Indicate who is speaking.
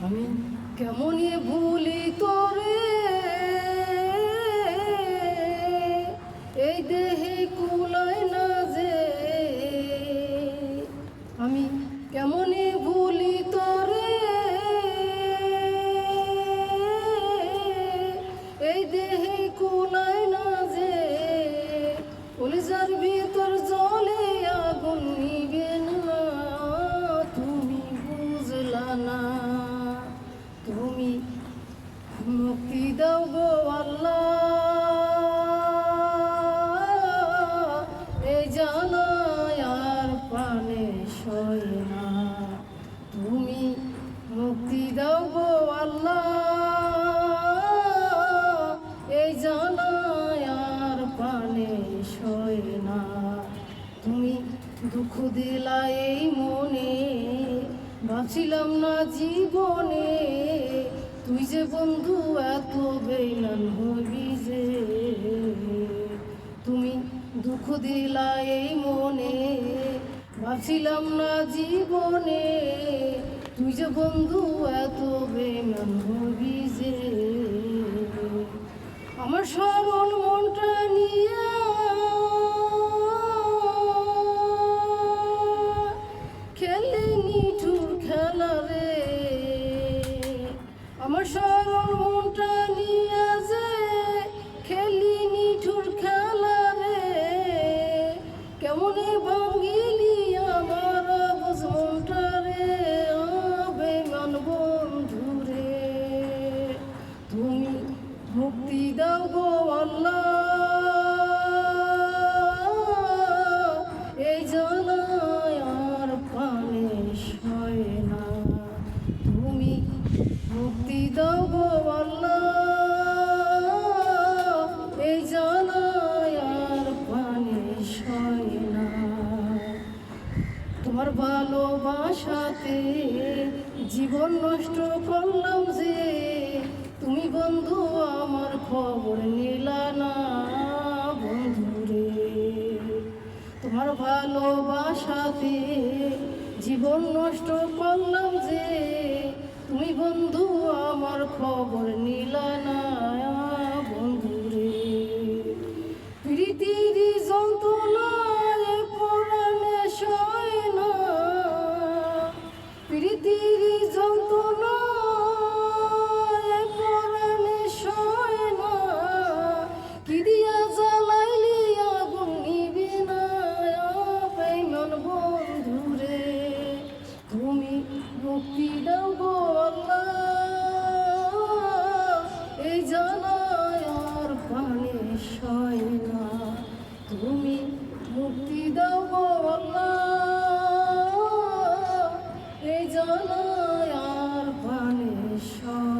Speaker 1: আমি কেমনই ভুলি তোরে, এই দেহে কুলায় না যে। আমি কেমনই ভুলি তোরে, এই দেহে কুলায় না যে। কলিজার ভিতর জলে আগুন নিবে না, তুমি বুঝলা না। তুমি মুক্তি দাও গো আল্লাহ, এই জানায় আর প্রাণে সয় না। তুমি মুক্তি দাও গো আল্লাহ, এই জানায় আর প্রাণে সয় না। তুমি দুঃখ দিলা এই মনে, ভাবছিলাম না জীবনে তুই যে বন্ধু এত বেইমান হবি যে। তুমি দুঃখ দিলা এই মনে, ভাবছিলাম না জীবনে তুই যে বন্ধু এত বেইমান হবি যে। আমার সরল মনটা নিয়ে খেলে নিঠুর খেলা রে, আমার সরল মনটা নিয়ে যে খেলি নিঠুর খেলা রে। কেমনে ভাঙিলি আমার বুঝ মনটা রে, বেঈমান বন্ধু রে। তুমি মুক্তি দাও গো আল্লাহ, এই জানায় আর প্রাণে সয় না। তুমি মুক্তি দাও গো আল্লাহ, এই জানায় আর প্রাণে সয় না। তোমার ভালোবাসাতে জীবন নষ্ট করলাম যে, তুমি বন্ধু আমার খবর নিলা না বন্ধুরে। তোমার ভালোবাসাতে জীবন নষ্ট করলাম যে, তুমি বন্ধু আমার খবর নিলা না বন্ধুরে। প্রীতির যন্ত্রণায় পরাণে সয় না, প্রীতির যন্ত্রণায় পরাণে সয় না। কি দিয়া জ্বালাইলি আগুন নিবে না, বেঈমান বন্ধুরে। তুমি মুক্তি দাও গো আল্লাহ, এই জানায় আর প্রাণে সয় না। তুমি মুক্তি দাও গো আল্লাহ, এই জানায় আর প্রাণে সয়